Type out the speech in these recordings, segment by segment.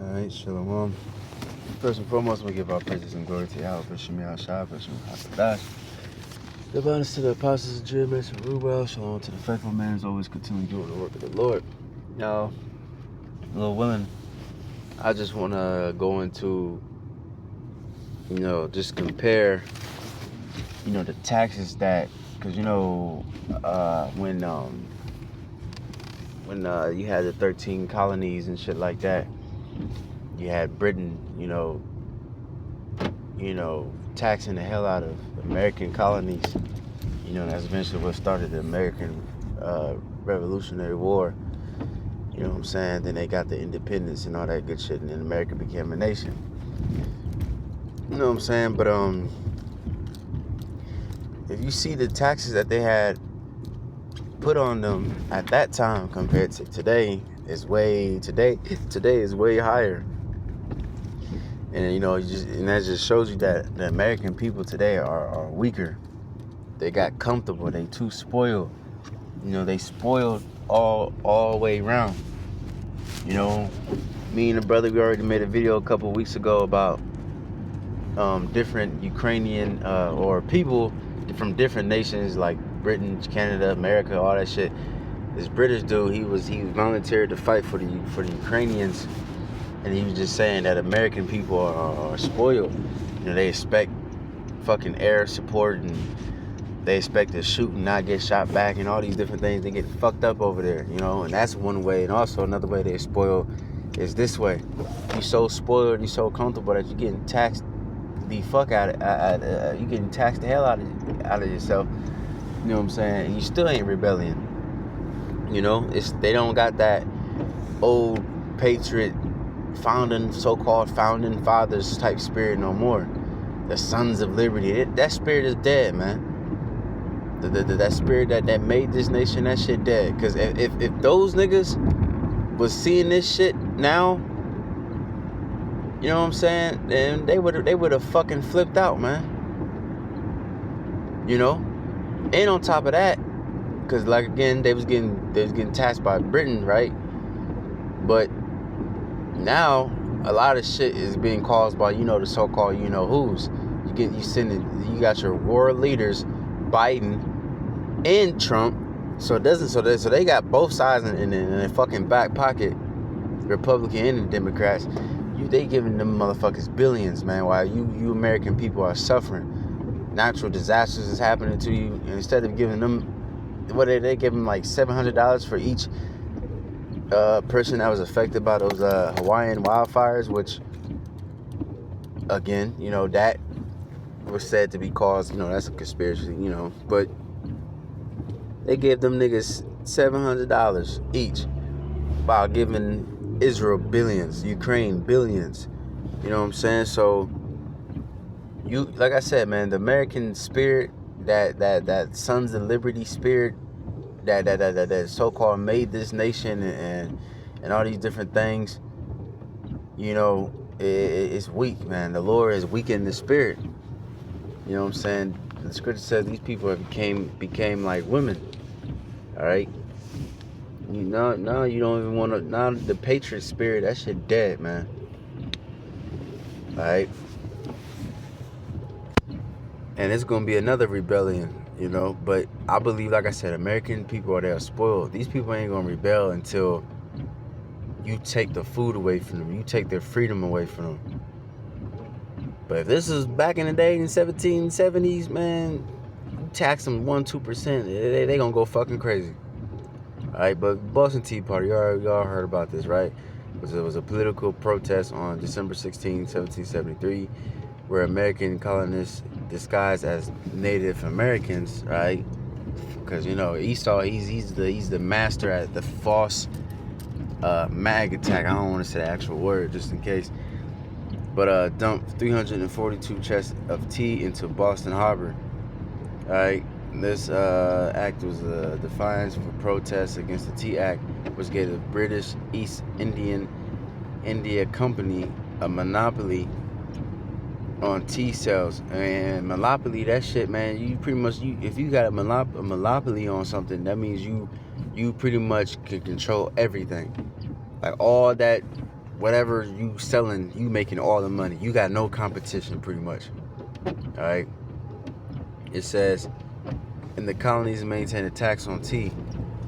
Alright, shalom. First and foremost, we give our praises and glory to Yahweh, B'Shem Yahshua, B'Shem HaSadash. Give honors to the apostles of Jeremiah and Rubel. Shalom to the faithful man who's always continuing doing the work of the Lord. Now, Lord willing, I just want to go into, just compare, the taxes that, because, when you had the 13 colonies and shit like that, you had Britain, taxing the hell out of American colonies. That's eventually what started the American Revolutionary War. You know what I'm saying? Then they got the independence and all that good shit, and then America became a nation. You know what I'm saying? But if you see the taxes that they had put on them at that time compared to today, today is way higher. And that just shows you that the American people today are weaker. They got comfortable. They too spoiled. They spoiled all the way around. Me and the brother, we already made a video a couple weeks ago about different Ukrainian or people from different nations like Britain, Canada, America, all that shit. This British dude, he volunteered to fight for the Ukrainians. And he was just saying that American people are spoiled. They expect fucking air support, and they expect to shoot and not get shot back, and all these different things. They get fucked up over there, and that's one way. And also another way they spoil is this way. You so spoiled, you so comfortable that you're getting taxed the fuck out of, you getting taxed the hell out of yourself. You know what I'm saying? And you still ain't rebelling. They don't got that old patriot so-called founding fathers type spirit no more. The Sons of Liberty, that spirit is dead, man. That spirit that made this nation, that shit dead. Because if those niggas was seeing this shit now, you know what I'm saying, then they would have fucking flipped out, man. And on top of that, because like again, they was getting taxed by Britain, right? But now a lot of shit is being caused by the so-called who's. You got your world leaders, Biden and Trump. So they got both sides in their fucking back pocket, Republican and the Democrats. They giving them motherfuckers billions, man, while you American people are suffering. Natural disasters is happening to you, and instead of giving them, what they give them like $700 for each person that was affected by those Hawaiian wildfires, which again, that was said to be caused, that's a conspiracy, but they gave them niggas $700 each while giving Israel billions, Ukraine billions. You know what I'm saying? So like I said, man, the American spirit, that Sons of Liberty spirit, that so-called made this nation and all these different things, it's weak, man. The Lord is weakening the spirit. You know what I'm saying? The scripture says these people became like women. All right. Now you don't even want to. Now the patriot spirit, that shit dead, man. All right. And it's gonna be another rebellion, But I believe, like I said, American people are spoiled. These people ain't gonna rebel until you take the food away from them. You take their freedom away from them. But if this is back in the day in 1770s, man, you tax them 1-2%, they gonna go fucking crazy. All right, but Boston Tea Party, y'all heard about this, right? It was a political protest on December 16, 1773, where American colonists disguised as Native Americans, right? Because Esau, he's the master at the false mag attack. I don't want to say the actual word just in case, but dumped 342 chests of tea into Boston Harbor. All right, this act was a defiance for protests against the Tea Act, which gave the British East India Company a monopoly on tea sales. And monopoly, that shit, man, you pretty much, if you got a monopoly on something, that means you pretty much can control everything. Like all that whatever you selling, you making all the money. You got no competition, pretty much. All right. It says, in the colonies maintain a tax on tea,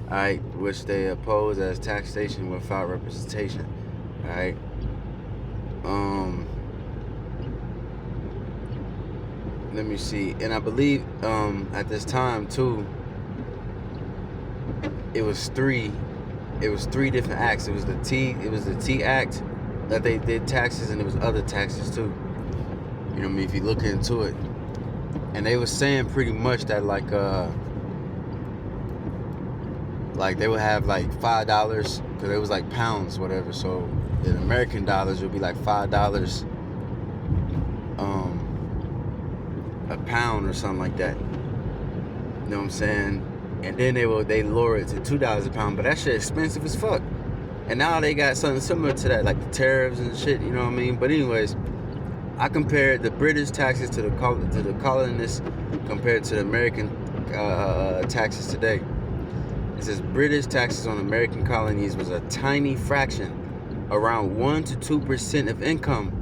all right, which they oppose as taxation without representation. All right. Let me see. And I believe at this time too, it was three different acts. It was the Tea Act that they did taxes, and there was other taxes too. You know what I mean? If you look into it. And they were saying pretty much that like they would have like $5, because it was like pounds, whatever. So in American dollars, it would be like $5 a pound or something like that. You know what I'm saying? And then they lower it to $2 a pound, but that shit expensive as fuck. And now they got something similar to that, like the tariffs and shit. You know what I mean? But anyways, I compared the British taxes to the colonists compared to the American taxes today. It says British taxes on American colonies was a tiny fraction, around 1 to 2% of income,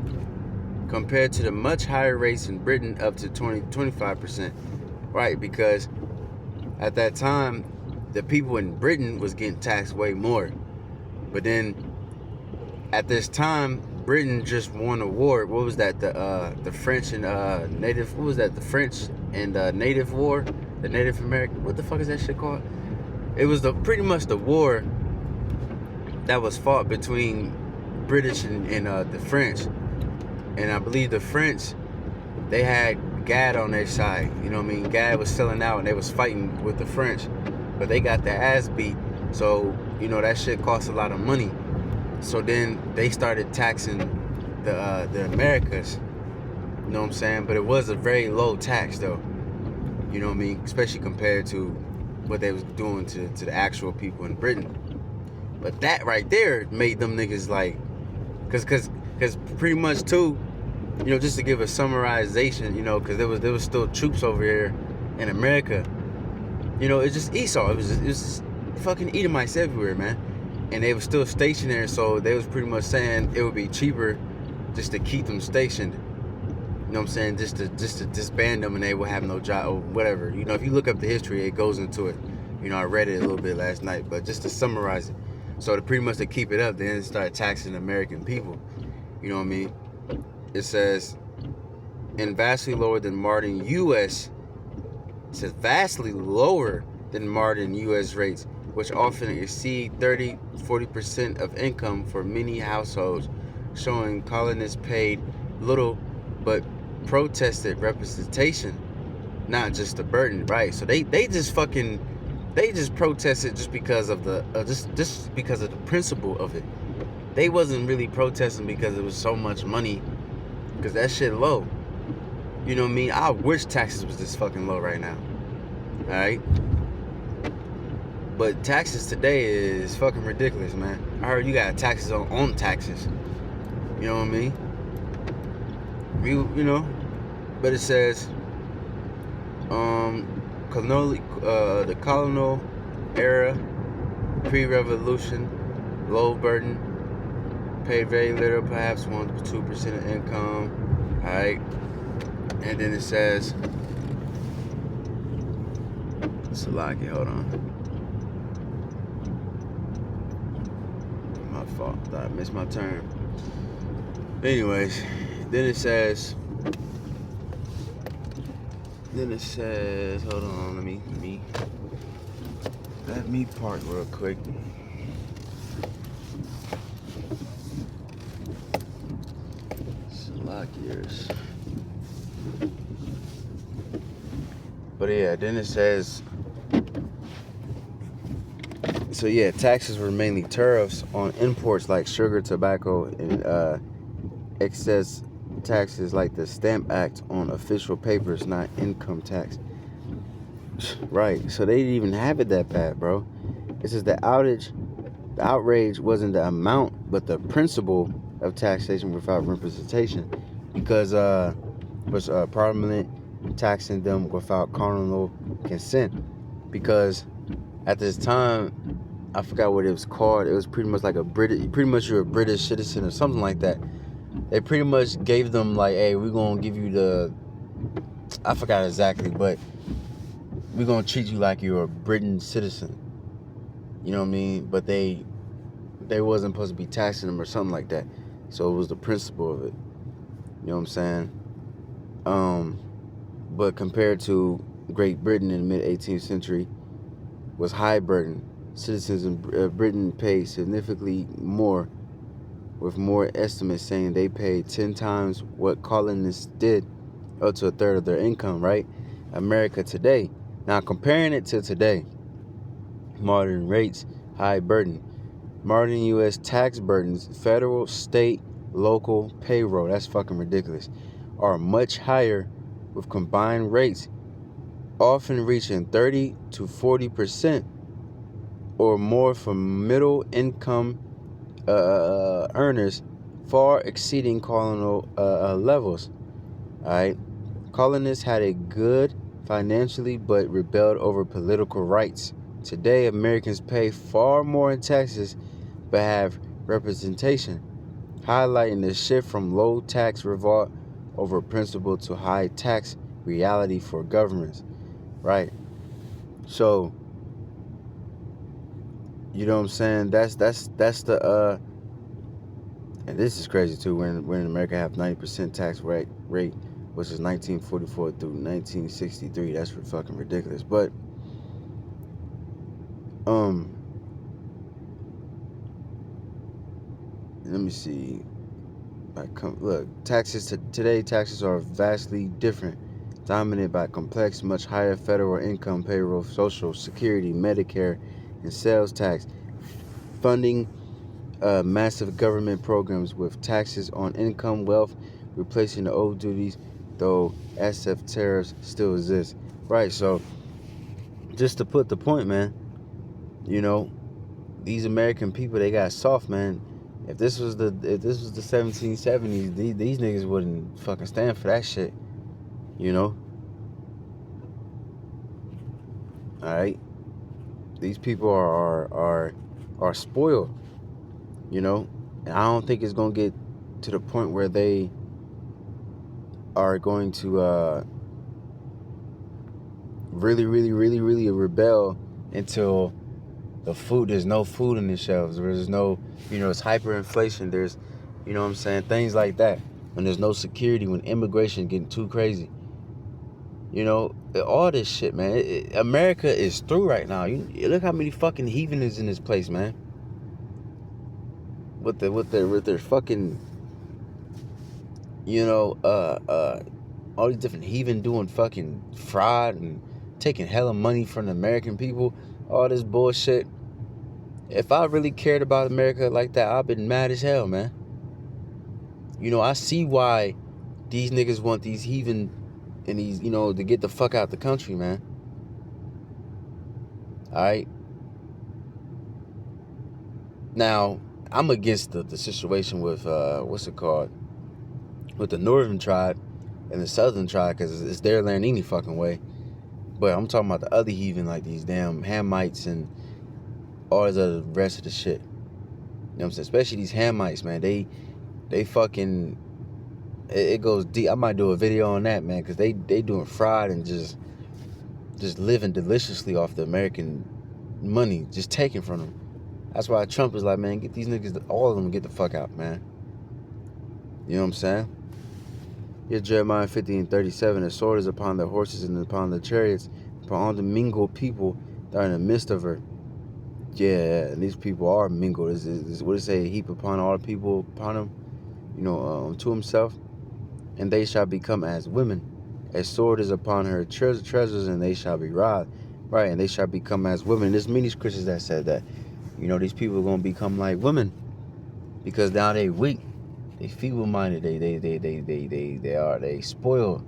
compared to the much higher rates in Britain, up to 25%. Right, because at that time, the people in Britain was getting taxed way more. But then, at this time, Britain just won a war. What was that? The French and Native. What was that? The French and Native War. The Native American. What the fuck is that shit called? It was pretty much the war that was fought between British and the French. And I believe the French, they had Gad on their side. You know what I mean? Gad was selling out, and they was fighting with the French, but they got their ass beat. So you know that shit cost a lot of money. So then they started taxing the Americas. You know what I'm saying? But it was a very low tax though. You know what I mean? Especially compared to what they was doing to the actual people in Britain. But that right there made them niggas like, cause pretty much too, you know, just to give a summarization, you know, cause there was still troops over here in America. You know, it's just Esau. It was just fucking Edomites everywhere, man. And they were still stationed there, so they was pretty much saying it would be cheaper just to keep them stationed. You know what I'm saying? Just to disband them, and they would have no job or whatever. You know, if you look up the history, it goes into it. You know, I read it a little bit last night, but just to summarize it. So to pretty much to keep it up, then they started taxing American people. You know what I mean? It says, and vastly lower than modern U.S. It says vastly lower than modern U.S. rates, which often exceed 30-40% of income for many households, showing colonists paid little but protested representation, not just the burden, right? So they just protested just because of the just because of the principle of it. They wasn't really protesting because it was so much money, because that shit low. You know what I mean? I wish taxes was this fucking low right now. All right. But taxes today is fucking ridiculous, man. I heard you got taxes on taxes. You know what I mean? You know, but it says, the colonial era, pre-revolution, low burden, paid very little, perhaps 1 to 2% of income. All right, and then it says, Salaki, hold on. My fault. I missed my turn. Anyways, then it says, hold on, let me park real quick. Slackers. But yeah, then it says, so yeah, taxes were mainly tariffs on imports like sugar, tobacco, and excess taxes like the Stamp Act on official papers, not income tax. Right, so they didn't even have it that bad, bro. It says the outrage wasn't the amount, but the principle of taxation without representation, because was Parliament taxing them without carnal consent, because at this time I forgot what it was called. It was pretty much like pretty much you're a British citizen or something like that. They pretty much gave them like, hey, we're gonna give you I forgot exactly, but we're gonna treat you like you're a Britain citizen. You know what I mean? But they wasn't supposed to be taxing them or something like that. So it was the principle of it. You know what I'm saying? But compared to Great Britain in the mid-18th century, was high burden. Citizens in Britain paid significantly more, with more estimates saying they paid 10 times what colonists did, up to a third of their income, right? America today. Now comparing it to today, modern rates, high burden. Modern U.S. tax burdens, federal, state, local payroll, that's fucking ridiculous, are much higher, with combined rates often reaching 30 to 40% or more for middle income earners, far exceeding colonial levels. All right, colonists had it good financially, but rebelled over political rights. Today, Americans pay far more in taxes, but have representation, highlighting the shift from low tax revolt over principle to high tax reality for governments. Right. So, you know what I'm saying? That's the and this is crazy too. When America have 90% tax rate, which is 1944 through 1963. That's fucking ridiculous. But let me see. Look, today taxes are vastly different, dominated by complex, much higher federal income, payroll, social security, Medicare, and sales tax, funding massive government programs with taxes on income, wealth, replacing the old duties, though SF tariffs still exist. Right, so just to put the point, man, you know, these American people, they got soft, man. If this was the 1770s, these niggas wouldn't fucking stand for that shit, you know. All right, these people are spoiled, you know, and I don't think it's gonna get to the point where they are going to really rebel until there's no food in the shelves, there's no, it's hyperinflation, there's, you know what I'm saying, things like that, when there's no security, when immigration getting too crazy, all this shit, man. America is through right now. You look how many fucking heathen is in this place, man, with their fucking, all these different heathen doing fucking fraud and taking hella money from the American people, all this bullshit. If I really cared about America like that, I've been mad as hell, man. I see why these niggas want these heathen and these, to get the fuck out the country, man. Alright? Now, I'm against the situation with, what's it called? With the northern tribe and the southern tribe, because it's their land any fucking way. But I'm talking about the other heathen, like these damn Hamites and all this other rest of the shit. You know what I'm saying? Especially these Hamites, man. They fucking, it goes deep. I might do a video on that, man, because they doing fraud and just living deliciously off the American money, just taking from them. That's why Trump is like, man, get these niggas, all of them, get the fuck out, man. You know what I'm saying? Here's Jeremiah 50:37. The sword is upon the horses and upon the chariots, upon all the mingled people that are in the midst of her. Yeah, and these people are mingled. Is what it say? Heap upon all the people upon him, to himself, and they shall become as women. A sword is upon her treasures, and they shall be robbed. Right, and they shall become as women. There's many Christians that said that, these people are gonna become like women because now they weak, they feeble-minded, they spoiled.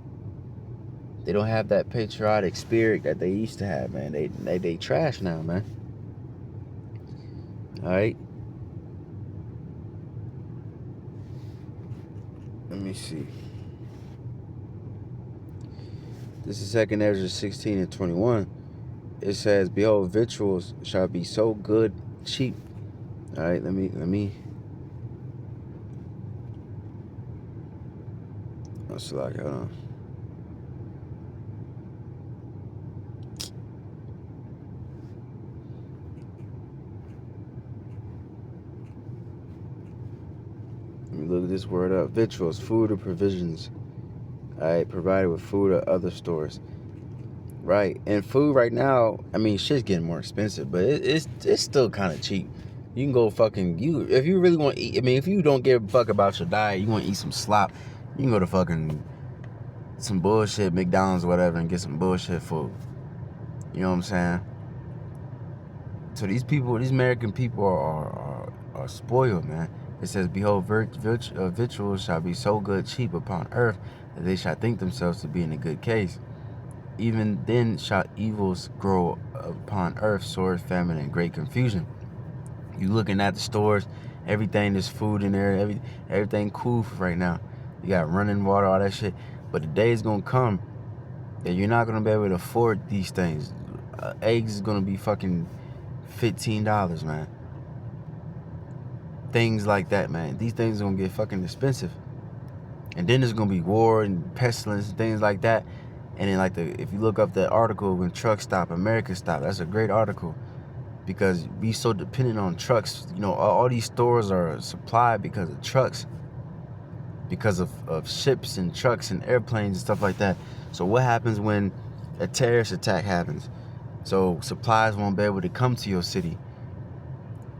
They don't have that patriotic spirit that they used to have, man. They trash now, man. All right. Let me see. This is 2 Ezra 16:21. It says, behold, victuals shall be so good cheap. All right, let me. Let's like, hold on. Let me look this word up. Victuals, food or provisions. All right, provided with food or other stores. Right, and food right now, I mean, shit's getting more expensive, but it's still kind of cheap. You can go fucking if you really want to eat. I mean, if you don't give a fuck about your diet, you want to eat some slop. You can go to fucking some bullshit McDonald's or whatever and get some bullshit food. You know what I'm saying? So these American people are spoiled, man. It says, "Behold, victuals shall be so good cheap upon earth that they shall think themselves to be in a good case. Even then shall evils grow upon earth, sword, famine, and great confusion." You looking at the stores, everything, there's food in there, everything cool for right now. You got running water, all that shit. But the day is gonna come that you're not gonna be able to afford these things. Eggs is gonna be fucking $15, man. Things like that, man. These things are gonna get fucking expensive. And then there's gonna be war and pestilence and things like that. And then if you look up the article, when trucks stop, America stop, that's a great article. Because we so dependent on trucks. You know, all these stores are supplied because of trucks. Because of ships and trucks and airplanes and stuff like that. So what happens when a terrorist attack happens? So supplies won't be able to come to your city.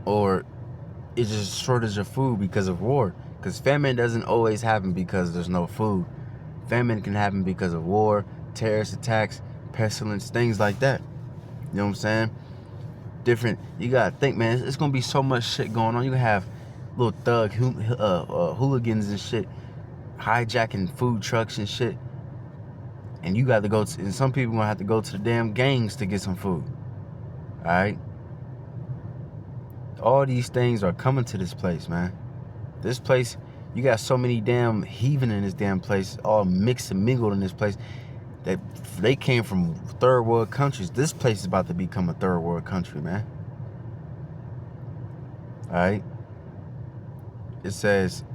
Or it's just shortage of food because of war. Because famine doesn't always happen because there's no food. Famine can happen because of war, terrorist attacks, pestilence, things like that. You know what I'm saying? You gotta think, man, it's gonna be so much shit going on. You gonna have little hooligans and shit hijacking food trucks and shit. And you got to go to, and some people gonna have to go to the damn gangs to get some food. Alright? All these things are coming to this place, man. This place, you got so many damn heathen in this damn place, all mixed and mingled in this place, that they came from third world countries. This place is about to become a third world country, man. Alright? It says,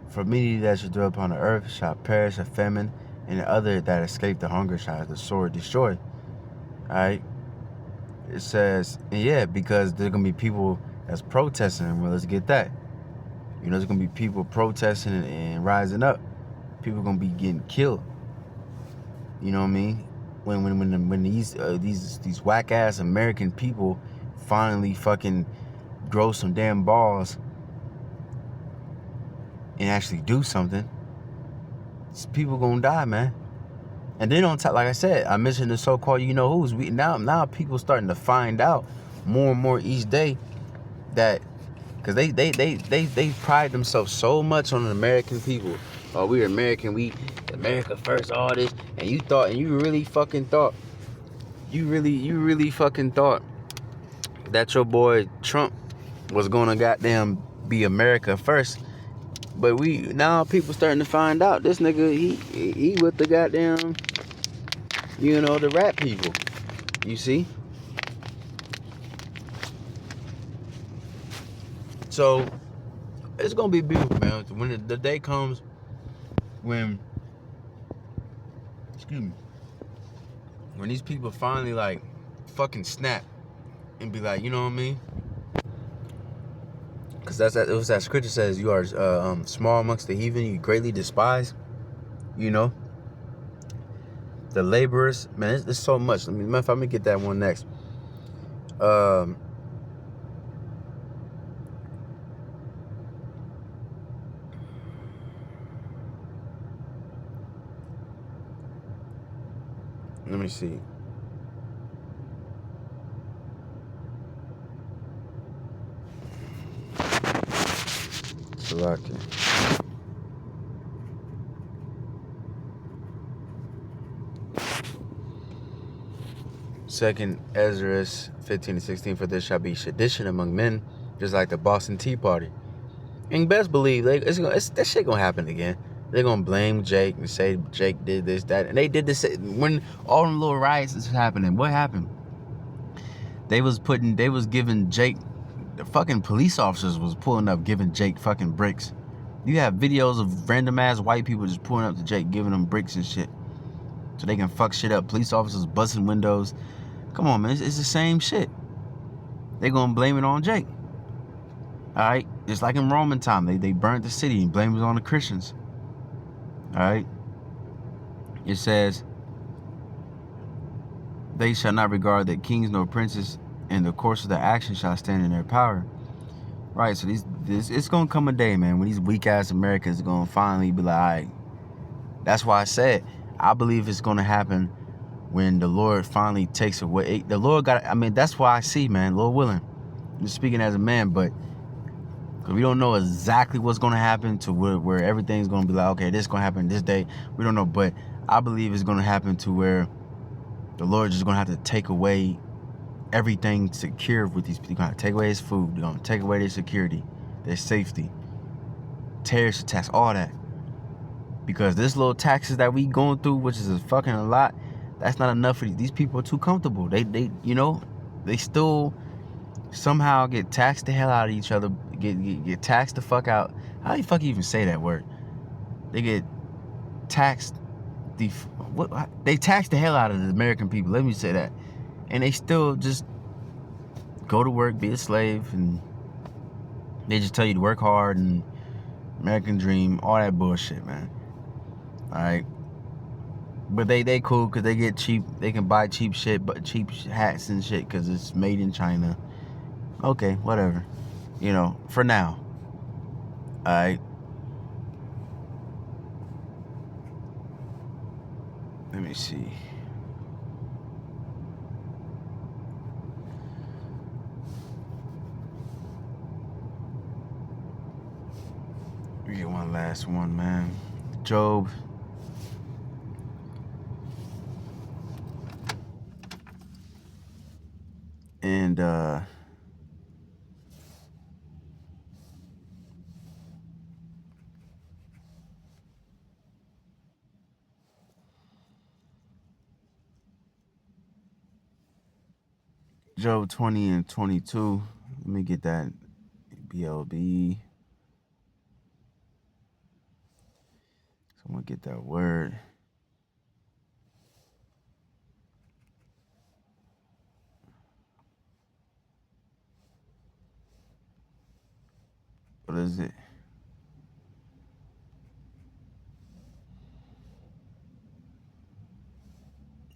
"For many that shall dwell upon the earth shall perish of famine, and the other that escape the hunger shall the sword destroy." Alright? It says, and yeah, because there's going to be people that's protesting. Well, let's get that. You know, there's going to be people protesting and rising up. People going to be getting killed. You know what I mean? When these whack ass American people finally fucking grow some damn balls and actually do something, people gonna die, man. And then on top, like I said, I mentioned the so-called you-know-who's. Now people starting to find out more and more each day that, because they pride themselves so much on the American people. Oh, we're American, we America first, all this. And you really fucking thought that your boy Trump was gonna goddamn be America first. But now people starting to find out this nigga, he with the goddamn, the rap people. You see? So it's gonna be beautiful, man. When the day comes when these people finally like fucking snap and be like, you know what I mean? Because it was that scripture says, "You are small amongst the heathen, you greatly despise." You know, the laborers, man. It's so much. Let me get that one next. Let me see. Slovakia. Second Ezra 15-16, "For there shall be sedition among men, just like the Boston Tea Party." And best believe that shit gonna happen again. They're gonna blame Jake and say Jake did this, that, and they did this when all them little riots is happening. What happened? They was giving Jake, the fucking police officers was pulling up giving Jake fucking bricks. You have videos of random ass white people just pulling up to Jake giving him bricks and shit so they can fuck shit up. Police officers busting windows. Come on, man, it's the same shit. They gonna blame it on Jake. All right, just like in Roman time, they burned the city and blamed it on the Christians. All right, it says, they shall not regard that kings nor princes, and the course of their action shall stand in their power. Right, so it's gonna come a day, man, when these weak ass Americans are gonna finally be like, all right. That's why I said I believe it's gonna happen when the Lord finally takes away. The Lord that's why I see, man, Lord willing. I'm speaking as a man, but we don't know exactly what's gonna happen to where everything's gonna be like, okay, this is gonna happen this day. We don't know, but I believe it's gonna happen to where the Lord is gonna have to take away everything secure with these people. He's gonna take away his food. They're gonna take away their security, their safety, terrorist attacks, all that. Because this little taxes that we going through, which is a fucking a lot, that's not enough for these people. Are too comfortable. They still somehow get taxed the hell out of each other. Get taxed the fuck out. How do you fuck even say that word? They get taxed. They tax the hell out of the American people. Let me say that. And they still just go to work, be a slave, and they just tell you to work hard and American dream, all that bullshit, man. All right, but they cool because they get cheap. They can buy cheap shit, but cheap hats and shit because it's made in China. Okay, whatever. For now. All right. Let me see. We get one last one, man. Job. And Job 20 and 22. Let me get that. BLB. Someone get that word. What is it?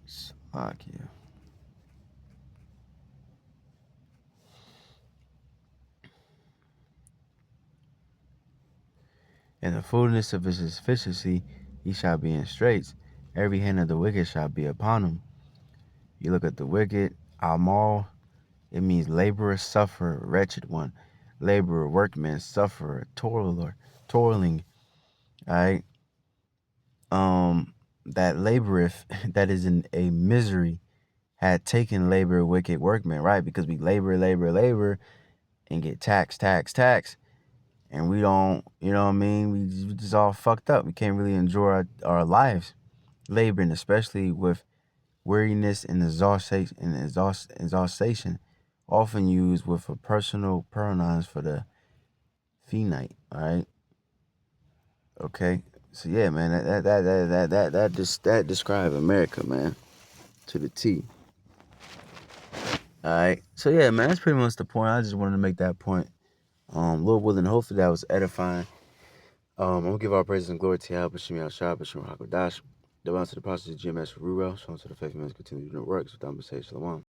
Slovakia. In the fullness of his sufficiency, he shall be in straits. Every hand of the wicked shall be upon him. You look at the wicked, Amal, it means laborer, sufferer, wretched one. Laborer, workman, sufferer, toiler, toiling. All right. That laboreth, that is in a misery, had taken labor, wicked workman, right? Because we labor, and get tax. And we don't, you know what I mean? We just all fucked up. We can't really enjoy our lives laboring, especially with weariness and exhaustion, often used with a personal pronouns for the finite. All right. Okay. So yeah, man, that describes America, man, to the T. All right. So yeah, man, that's pretty much the point. I just wanted to make that point. Lord willing, hopefully that was edifying. I'm gonna give our praise and glory to Yahweh, Bashim Yahshua, Bashim Hakodash. The to the process of GMS for Ruel, shown to the faith men continue to do the works without mistake. Shalom.